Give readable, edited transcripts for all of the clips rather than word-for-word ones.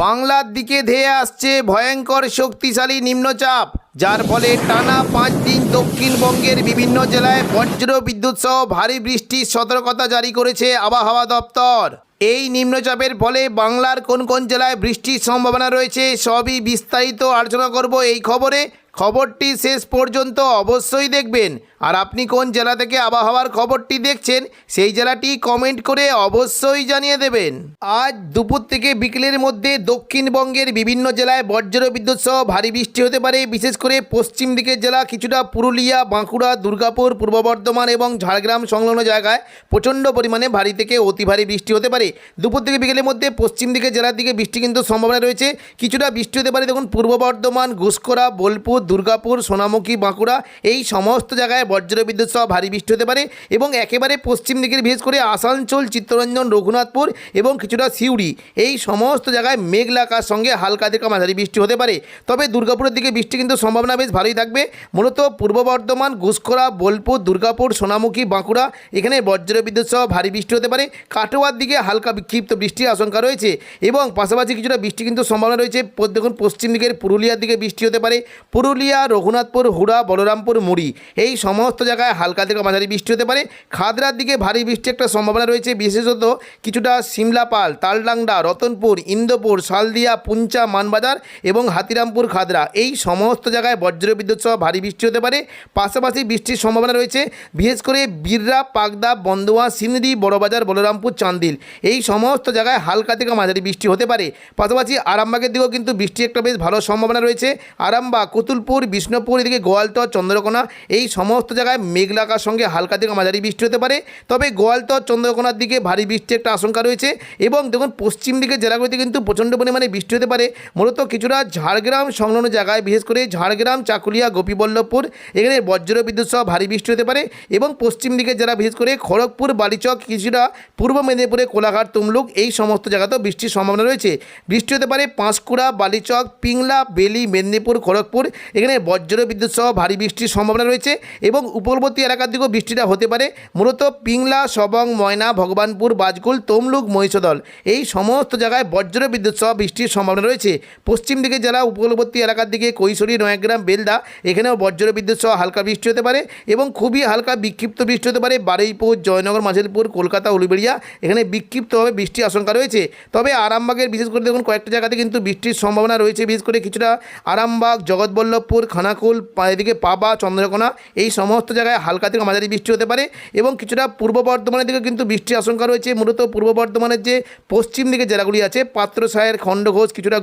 বাংলার দিকে ধেয়ে আসছে ভয়ঙ্কর শক্তিশালী নিম্নচাপ, যার ফলে টানা 5 দিন দক্ষিণবঙ্গের বিভিন্ন জেলায় বজ্র বিদ্যুৎ সহ ভারী বৃষ্টির সতর্কতা জারি করেছে আবহাওয়া দপ্তর। এই নিম্নচাপের ফলে বাংলার কোন কোন জেলায় বৃষ্টির সম্ভাবনা রয়েছে সবই বিস্তারিত আলোচনা করব এই খবরে। খবরটি শেষ পর্যন্ত অবশ্যই দেখবেন। আর আপনি কোন জেলা থেকে আবহাওয়ার খবরটি দেখছেন সেই জেলাটি কমেন্ট করে অবশ্যই জানিয়ে দেবেন। আজ দুপুর থেকে বিকেলের মধ্যে দক্ষিণবঙ্গের বিভিন্ন জেলায় বজ্র বিদ্যুৎ সহ ভারী বৃষ্টি হতে পারে। বিশেষ করে পশ্চিম দিকের জেলা কিছুটা পুরুলিয়া, বাঁকুড়া, দুর্গাপুর, পূর্ব বর্ধমান এবং ঝাড়গ্রাম সংলগ্ন জায়গায় প্রচণ্ড পরিমাণে ভারী থেকে অতি ভারী বৃষ্টি হতে পারে। দুপুর থেকে বিকেলের মধ্যে পশ্চিম দিকের জেলার দিকে বৃষ্টি কিন্তু সম্ভাবনা রয়েছে। কিছুটা বৃষ্টি হতে পারে দেখুন পূর্ব বর্ধমান, ঘুষকরা, বোলপুর, দুর্গাপুর, সোনামুখী, বাঁকুড়া এই সমস্ত জায়গায় বজ্র বিদ্যুৎ সহ ভারী বৃষ্টি হতে পারে। এবং একেবারে পশ্চিম দিকের বিশেষ করে আসানসোল, চিত্তরঞ্জন, রঘুনাথপুর এবং কিছুটা সিউড়ি এই সমস্ত জায়গায় মেঘলা আকাশ সঙ্গে হালকা থেকে মাঝারি বৃষ্টি হতে পারে। তবে দুর্গাপুরের দিকে বৃষ্টি কিন্তু সম্ভাবনা বেশ ভালোই থাকবে। মূলত পূর্ব বর্ধমান, ঘুষকরা, বোলপুর, দুর্গাপুর, সোনামুখী, বাঁকুড়া এখানে বজ্র বিদ্যুৎ সহ ভারী বৃষ্টি হতে পারে। কাটোয়ার দিকে হালকা বিক্ষিপ্ত বৃষ্টির আশঙ্কা রয়েছে এবং পাশাপাশি কিছুটা বৃষ্টি কিন্তু সম্ভাবনা রয়েছে। দেখুন পশ্চিম দিকের পুরুলিয়ার দিকে বৃষ্টি হতে পারে। পুরুলিয়া, রঘুনাথপুর, হুড়া, বলরামপুর, মুড়ি এই সমস্ত জায়গায় হালকা থেকে মাঝারি বৃষ্টি হতে পারে। খাদরার দিকে ভারী বৃষ্টির একটা সম্ভাবনা রয়েছে, বিশেষত কিছুটা সিমলাপাল, তালডাংরা, রতনপুর, ইন্দোপুর, শালদিয়া, পুঞ্চা, মানবাজার এবং হাতিরামপুর, খাদরা এই সমস্ত জায়গায় বজ্র বিদ্যুৎ সহ ভারী বৃষ্টি হতে পারে। পাশাপাশি বৃষ্টির সম্ভাবনা রয়েছে বিশেষ করে বিররা, পাকদা, বন্দোয়া, সিন্দি, বড়বাজার, বলরামপুর, চান্দিল এই সমস্ত জায়গায় হালকা থেকে মাঝারি বৃষ্টি হতে পারে। পাশাপাশি আরামবাগের দিকেও কিন্তু বৃষ্টির একটা বেশ ভালো সম্ভাবনা রয়েছে। আরামবাগ, কুতুলপুর, বিষ্ণুপুর এদিকে গোয়ালতর, চন্দ্রকোনা এই সমস্ত জায়গায় মেঘলা আকাশের সঙ্গে হালকা থেকে মাঝারি বৃষ্টি হতে পারে। তবে গোয়ালতর, চন্দ্রকোনার দিকে ভারী বৃষ্টির একটা আশঙ্কা রয়েছে। এবং দেখুন পশ্চিম দিকের জেলাগুলিতে কিন্তু প্রচণ্ড পরিমাণে বৃষ্টি হতে পারে। মূলত কিছুটা ঝাড়গ্রাম সংলগ্ন জায়গায় বিশেষ করে ঝাড়গ্রাম, চাকুলিয়া, গোপীবল্লভপুর এখানে বজ্র বিদ্যুৎ সহ ভারী বৃষ্টি হতে পারে। এবং পশ্চিম দিকের জেলা বিশেষ করে খড়গপুর, বালিচক, কিছুটা পূর্ব মেদিনীপুরে কোলাঘাট, তমলুক এই সমস্ত জায়গাতেও বৃষ্টির সম্ভাবনা রয়েছে। বৃষ্টি হতে পারে পাঁশকুড়া, বালিচক, পিংলা, বেলি, মেদিনীপুর, খড়গপুর এখানে বজ্র বিদ্যুৎ সহ ভারী বৃষ্টির সম্ভাবনা রয়েছে। এবং উপকূলবর্তী এলাকার দিকেও বৃষ্টিটা হতে পারে। মূলত পিংলা, সবং, ময়না, ভগবানপুর, বাজকুল, তমলুক, মহিষদল এই সমস্ত জায়গায় বজ্র বিদ্যুৎ সহ বৃষ্টির সম্ভাবনা রয়েছে। পশ্চিম দিকে জেলা উপকূলবর্তী এলাকার দিকে কৈশোরী, নয়াগ্রাম, বেলদা এখানেও বজ্র বিদ্যুৎ সহ হালকা বৃষ্টি হতে পারে এবং খুবই হালকা বিক্ষিপ্ত বৃষ্টি হতে পারে। বারুইপুর, জয়নগর, মাঝিলপুর, কলকাতা, উলুবেড়িয়া এখানে বিক্ষিপ্তভাবে বৃষ্টির আশঙ্কা রয়েছে। তবে আরামবাগের বিশেষ করে দেখুন কয়েকটা জায়গাতে কিন্তু বৃষ্টির সম্ভাবনা রয়েছে। বিশেষ করে কিছুটা আরামবাগ, জগৎবল্লভপুর, খানাকুল এদিকে পাবা, চন্দ্রকোনা এই সমস্ত জায়গায় হালকা থেকে মাঝারি বৃষ্টি হতে পারে। এবং কিছুটা পূর্ব বর্ধমানের দিকে কিন্তু বৃষ্টির আশঙ্কা রয়েছে। মূলত পূর্ব বর্ধমানের যে পশ্চিম দিকে জেলাগুলি আছে পাত্রসায়ের, খণ্ডঘোষ, কিছুটা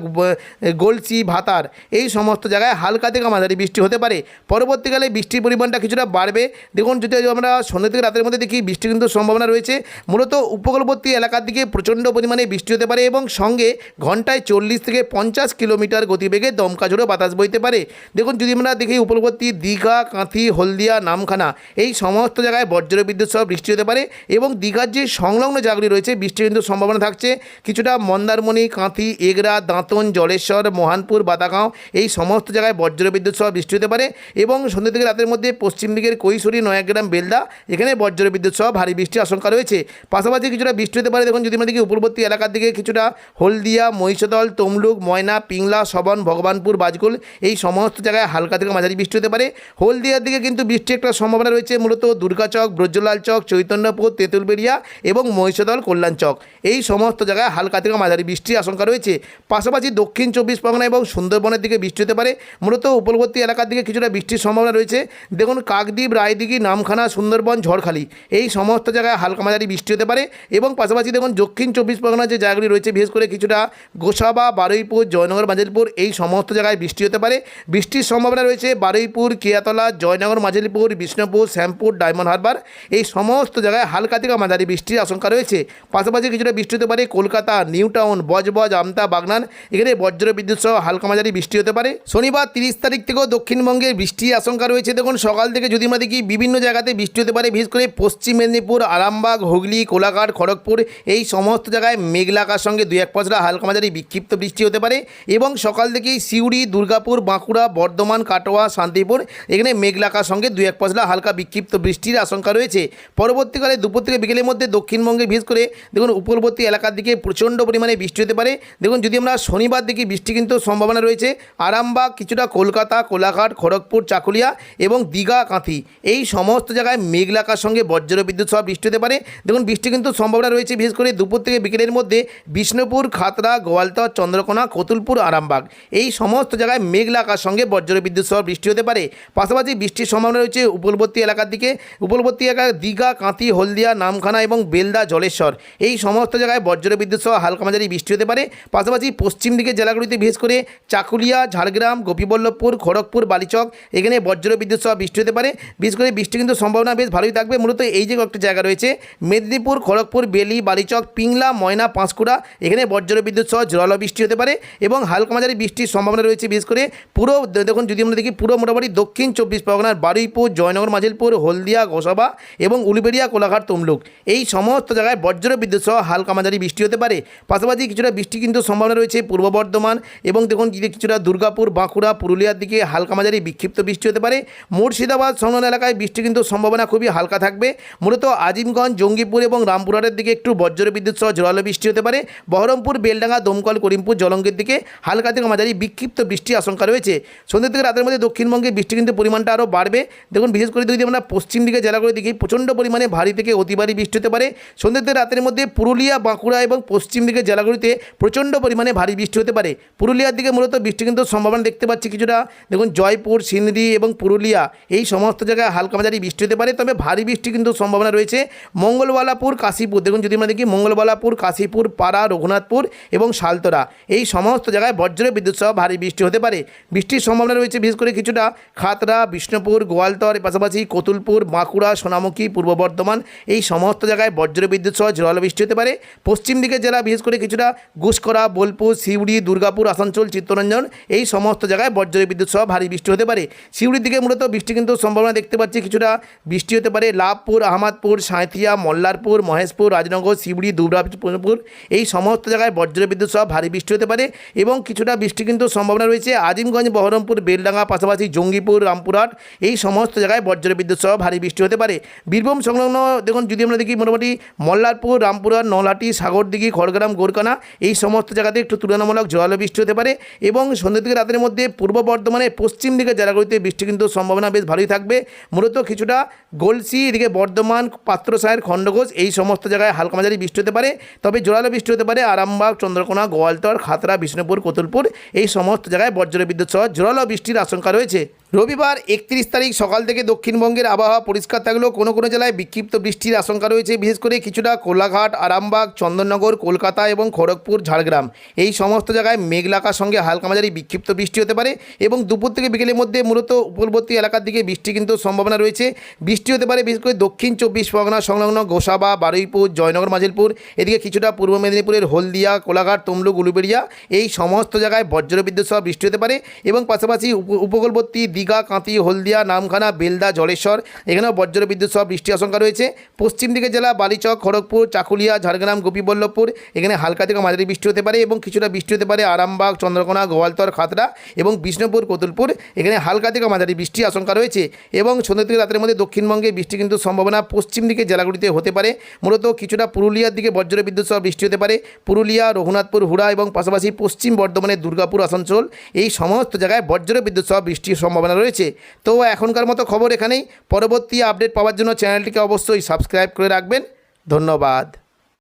গলসি, ভাতার এই সমস্ত জায়গায় হালকা থেকে মাঝারি বৃষ্টি হতে পারে। পরবর্তীকালে বৃষ্টির পরিমাণটা কিছুটা বাড়বে। দেখুন যদি আমরা সন্ধ্যা থেকে রাতের মধ্যে দেখি বৃষ্টি কিন্তু সম্ভাবনা রয়েছে। মূলত উপকূলবর্তী এলাকার দিকে প্রচণ্ড পরিমাণে বৃষ্টি হতে পারে এবং সঙ্গে ঘন্টায় 40 থেকে 50 কিলোমিটার গতিবেগে দমকা ঝোড়ো বাতাস বইতে পারে। দেখুন যদি আমরা দেখি উপকূলবর্তী দীঘা, কাঁথি, হলদিয়া, নামখানা এই সমস্ত জায়গায় বজ্র বিদ্যুৎ সহ বৃষ্টি হতে পারে। এবং দীঘার যে সংলগ্ন জায়গাগুলি রয়েছে বৃষ্টির কিন্তু সম্ভাবনা থাকছে। কিছুটা মন্দারমণি, কাঁথি, এগরা, দাঁতন, জলেশ্বর, মোহানপুর, বাতাগাঁও এই সমস্ত জায়গায় বজ্র বিদ্যুৎ সহ বৃষ্টি হতে পারে। এবং সন্ধ্যা থেকে রাতের মধ্যে পশ্চিম দিকের কৈশোরী, নয়াগ্রাম, বেলদা এখানে বজ্র বিদ্যুৎ সহ ভারী বৃষ্টির আশঙ্কা রয়েছে। পাশাপাশি কিছুটা বৃষ্টি হতে পারে। দেখুন যদি আমরা দেখি উপকূলবর্তী এলাকার দিকে কিছুটা হলদিয়া, মহিষদল, তমলুক, ময়না, পিংলা, সবন, ভগবানপুর, বাজকুল এই সমস্ত জায়গায় হালকা থেকে মাঝারি বৃষ্টি হতে পারে। হলদিয়ার দিকে কিন্তু বৃষ্টির একটা সম্ভাবনা রয়েছে। মূলত দুর্গাচক, ব্রজলাল চক, চৈতন্যপুর, তেঁতুলবেড়িয়া এবং মহিষদল, কল্যাণ চক এই সমস্ত জায়গায় হালকা থেকে মাঝারি বৃষ্টির আশঙ্কা রয়েছে। পাশাপাশি দক্ষিণ 24 পরগনা এবং সুন্দরবনের দিকে বৃষ্টি হতে পারে। মূলত উপকূলবর্তী এলাকার দিকে কিছুটা বৃষ্টির সম্ভাবনা রয়েছে। দেখুন কাকদ্বীপ, রায়দিঘি, নামখানা, সুন্দরবন, ঝড়খালি এই সমস্ত জায়গায় হালকা মাঝারি বৃষ্টি হতে পারে। এবং পাশাপাশি দেখুন দক্ষিণ 24 পরগনার যে জায়গাগুলি রয়েছে বিশেষ করে কিছুটা গোসাবা, বারুইপুর, জয়নগর, মাঝিলপুর এই সমস্ত জায়গায় বৃষ্টি হতে পারে। বৃষ্টির সম্ভাবনা রয়েছে বারুইপুর, কেয়াতলা, জয়নগর, মাঝিলপুর, বিষ্ণুপুর, শ্যামপুর, ডায়মন্ড হারবার এই সমস্ত জায়গায় হালকা থেকে মাঝারি বৃষ্টির আশঙ্কা রয়েছে। পাশাপাশি কিছুটা বৃষ্টি হতে পারে কলকাতা, নিউ টাউন, বজবজ, আমতা, বাগনান এখানে বজ্র বিদ্যুৎ সহ হালকা মাঝারি বৃষ্টি হতে পারে। শনিবার 30 তারিখ থেকেও দক্ষিণবঙ্গে বৃষ্টির আশঙ্কা রয়েছে। দেখুন সকাল থেকে যদি আমরা দেখি বিভিন্ন জায়গাতে বৃষ্টি হতে পারে। বিশেষ করে পশ্চিম মেদিনীপুর, আরামবাগ, হুগলি, কোলাঘাট, খড়গপুর এই সমস্ত জায়গায় মেঘলা আকাশের সঙ্গে 2-1 পশলা হালকা মাঝারি বিক্ষিপ্ত বৃষ্টি হতে পারে। এবং সকাল থেকেই সিউড়ি, দুর্গাপুর, বাঁকুড়া, বর্ধমান, কাটোয়া, শান্তিপুর এখানে মেঘলা আকাশের সঙ্গে 2 2-1 পশলা হালকা বিক্ষিপ্ত বৃষ্টির আশঙ্কা রয়েছে। পরবর্তীকালে দুপুর থেকে বিকেলের মধ্যে দক্ষিণবঙ্গে বিশেষ করে দেখুন উপকূলবর্তী এলাকার দিকে প্রচণ্ড পরিমাণে বৃষ্টি হতে পারে। দেখুন যদি আমরা শনিবার দেখি বৃষ্টি কিন্তু সম্ভাবনা রয়েছে আরামবাগ, কিছুটা কলকাতা, কোলাঘাট, খড়গপুর, চাকুলিয়া এবং দীঘা, কাঁথি এই সমস্ত জায়গায় মেঘলা আকাশের সঙ্গে বজ্র বিদ্যুৎ সহ বৃষ্টি হতে পারে। দেখুন বৃষ্টি কিন্তু সম্ভাবনা রয়েছে বিশেষ করে দুপুর থেকে বিকেলের মধ্যে বিষ্ণুপুর, খাতড়া, গোয়ালতর, চন্দ্রকোনা, কতুলপুর, আরামবাগ এই সমস্ত জায়গায় মেঘলা আকাশের সঙ্গে বজ্র বিদ্যুৎ সহ বৃষ্টি হতে পারে। পাশাপাশি বৃষ্টির সম্ভাবনা রয়েছে উপকূলবর্তী এলাকার দিকে। উপকূলবর্তী এলাকা দীঘা, কাঁথি, হলদিয়া, নামখানা এবং বেলদা, জলেশ্বর এই সমস্ত জায়গায় বজ্র বিদ্যুৎ সহ হালকা মাঝারি বৃষ্টি হতে পারে। পাশাপাশি পশ্চিম দিকের জেলাগুলিতে বিশেষ করে চাকুলিয়া, ঝাড়গ্রাম, গোপীবল্লভপুর, খড়গপুর, বালিচক এখানে বজ্র বিদ্যুৎ সহ বৃষ্টি হতে পারে। বিশেষ করে বৃষ্টি কিন্তু সম্ভাবনা বেশ ভালোই থাকবে। মূলত এই যে কয়েকটি জায়গা রয়েছে মেদিনীপুর, খড়গপুর, বেলি, বালিচক, পিংলা, ময়না, পাঁশকুড়া এখানে বজ্র বিদ্যুৎ সহ জোরালো বৃষ্টি হতে পারে এবং হালকা মাঝারি বৃষ্টির সম্ভাবনা রয়েছে। বিশেষ করে পুরো দেখুন যদি আমরা দেখি পুরো মোটামুটি দক্ষিণ 24 পরগনার বারুইপুর, জয়নগর, মাজিলপুর, হলদিয়া, গোসাবা এবং উলুবেড়িয়া, কোলাঘাট, তমলুক এই সমস্ত জায়গায় বজ্র বিদ্যুৎ সহ হালকা মাঝারি বৃষ্টি হতে পারে। পাশাপাশি কিছুটা বৃষ্টি কিন্তু সম্ভাবনা রয়েছে পূর্ব বর্ধমান এবং দেখুন কিছুটা দুর্গাপুর, বাঁকুড়া, পুরুলিয়ার দিকে হালকা মাঝারি বিক্ষিপ্ত বৃষ্টি হতে পারে। মুর্শিদাবাদ সংলগ্ন এলাকায় বৃষ্টি কিন্তু সম্ভাবনা খুবই হালকা থাকবে। মূলত আজিমগঞ্জ, জঙ্গিপুর এবং রামপুরহাটের দিকে একটু বজ্র বিদ্যুৎ সহ জোরালো বৃষ্টি হতে পারে। বহরমপুর, বেলডাঙ্গা, দমকল, করিমপুর, জলঙ্গির দিকে হালকা থেকে মাঝারি বিক্ষিপ্ত বৃষ্টির আশঙ্কা রয়েছে। সন্ধ্যা থেকে রাতের মধ্যে দক্ষিণবঙ্গে বৃষ্টি কিন্তু পরিমাণটা আরও বাড়বে। দেখুন বিশেষ করে যদি আমরা পশ্চিম দিকে জেলাগুলো দেখি প্রচণ্ড পরিমাণে ভারী থেকে অতি ভারী বৃষ্টি হতে পারে। সন্ধ্যা থেকে রাতের মধ্যে পুরুলিয়া, বাঁকুড়া এবং পশ্চিম দিকের জেলাগুলিতে প্রচণ্ড পরিমাণে ভারী বৃষ্টি হতে পারে। পুরুলিয়ার দিকে মূলত বৃষ্টি কিন্তু সম্ভাবনা দেখতে পাচ্ছি কিছুটা। দেখুন জয়পুর, সিন্দি এবং পুরুলিয়া এই সমস্ত জায়গায় হালকা মাঝারি বৃষ্টি হতে পারে, তবে ভারী বৃষ্টি কিন্তু সম্ভাবনা রয়েছে মঙ্গলবালাপুর, কাশীপুর। দেখুন যদি আমরা দেখি মঙ্গলবালাপুর, কাশীপুর, পাড়া, রঘুনাথপুর এবং শালতরা এই সমস্ত জায়গায় বজ্র বিদ্যুৎ সহ ভারী বৃষ্টি হতে পারে। বৃষ্টির সম্ভাবনা রয়েছে বিশেষ করে কিছুটা খাতড়া, বিষ্ণুপুর, গোয়ালতর পাশাপাশি কতুলপুর, বাঁকুড়া, সোনামুখী, পূর্ব বর্ধমান এই সমস্ত জায়গায় বজ্র বিদ্যুৎ সহ জোরালো বৃষ্টি হতে পারে। পশ্চিম দিকের জেলা বিশেষ করে কিছুটা গুসকরা, বোলপুর, সিউড়ি, দুর্গাপুর, আসানসোল, চিত্তরঞ্জন এই সমস্ত জায়গায় বজ্র বিদ্যুৎ সহ ভারী বৃষ্টি হতে পারে। সিউড়ির দিকে মূলত বৃষ্টি কিন্তু সম্ভাবনা দেখতে পাচ্ছি কিছুটা বৃষ্টি হতে পারে। লাভপুর, আহমদপুর, সাঁথিয়া, মল্লারপুর, মহেশপুর, রাজনগর, সিউড়ি, দুর্গাপুর এই সমস্ত জায়গায় বজ্র বিদ্যুৎ সহ ভারী বৃষ্টি হতে পারে এবং কিছুটা বৃষ্টি কিন্তু সম্ভাবনা রয়েছে আজিমগঞ্জ, বহরমপুর, বেলডাঙ্গা পাশাপাশি জঙ্গিপুর, রামপুরহাট এই সমস্ত জায়গায় বজ্র বিদ্যুৎ সহ ভারী বৃষ্টি হতে পারে। বীরভূম সংলগ্ন দেখুন যদি আমরা দেখি মোটামুটি মল্লারপুর, রামপুরহাট, নলহাটি, সাগরদিঘি, খড়গ্রাম, গোরকানা এই সমস্ত জায়গাতে একটু তুলনামূলক জোরালো বৃষ্টি হতে পারে এবং সন্ধ্যা থেকে রাতের মধ্যে পূর্ব বর্ধমানের পশ্চিম দিকের জেলাগুলিতে বৃষ্টি কিন্তু সম্ভাবনা বেশ ভালোই থাকবে। মূলত কিছুটা গলসি, এদিকে বর্ধমান, পাত্রসাহের, খণ্ডঘোষ এই সমস্ত জায়গায় হালকা মাঝারি বৃষ্টি হতে পারে, তবে জোরালো বৃষ্টি হতে পারে আরামবাগ, চন্দ্রকোনা, গোয়ালতর, খাতড়া, বিষ্ণুপুর, কতুলপুর এই সমস্ত জায়গায় বজ্র বিদ্যুৎ সহ জোরালো বৃষ্টির আশঙ্কা রয়েছে। রবিবার 31 তারিখ সকাল থেকে দক্ষিণবঙ্গের আবহাওয়া পরিষ্কার থাকলেও কোনো কোনো জেলায় বিক্ষিপ্ত বৃষ্টির আশঙ্কা রয়েছে। বিশেষ করে কিছুটা কোলাঘাট, আরামবাগ, চন্দননগর, কলকাতা এবং খড়গপুর, ঝাড়গ্রাম এই সমস্ত জায়গায় মেঘলা আকাশের সঙ্গে হালকা মাঝারি বিক্ষিপ্ত বৃষ্টি হতে পারে এবং দুপুর থেকে বিকেলের মধ্যে মূলত উপকূলবর্তী এলাকার দিকে বৃষ্টি কিন্তু সম্ভাবনা রয়েছে। বৃষ্টি হতে পারে বিশেষ করে দক্ষিণ 24 পরগনা সংলগ্ন গোসাবা, বারুইপুর, জয়নগর, মাজিলপুর এদিকে কিছুটা পূর্ব মেদিনীপুরের হলদিয়া, কোলাঘাট, তমলুক, উলুবেড়িয়া এই সমস্ত জায়গায় বজ্র বিদ্যুৎ সহ বৃষ্টি হতে পারে এবং পাশাপাশি উপকূলবর্তী দীঘা, কাঁথি, হলদিয়া, নামখানা, বেলদা, জলেশ্বর এখানেও বজ্র বিদ্যুৎ সহ বৃষ্টির আশঙ্কা রয়েছে। পশ্চিম দিকের জেলা বালিচক, খড়গপুর, চাকুলিয়া, ঝাড়গ্রাম, গোপীবল্লভপুর এখানে হালকা থেকে মাঝারি বৃষ্টি হতে পারে এবং কিছুটা বৃষ্টি হতে পারে আরামবাগ, চন্দ্রকোনা, গোয়ালতর, খাতড়া এবং বিষ্ণুপুর, কতুলপুর এখানে হালকা থেকে মাঝারি বৃষ্টির আশঙ্কা রয়েছে এবং সন্ধ্যা থেকে রাতের মধ্যে দক্ষিণবঙ্গে বৃষ্টি কিন্তু সম্ভাবনা পশ্চিম দিকের জেলাগুলিতে হতে পারে। মূলত কিছুটা পুরুলিয়ার দিকে বজ্র বিদ্যুৎ সহ বৃষ্টি হতে পারে। পুরুলিয়া, রঘুনাথপুর, হুড়া এবং পাশাপাশি পশ্চিম বর্ধমানের দুর্গাপুর, আসানসোল এই সমস্ত জায়গায় বজ্র বিদ্যুৎ সহ বৃষ্টির সম্ভাবনা রয়েছে। তো এখনকার মতো খবর এখানেই। পরবর্তী আপডেট পাওয়ার জন্য চ্যানেলটিকে অবশ্যই সাবস্ক্রাইব করে রাখবেন। ধন্যবাদ।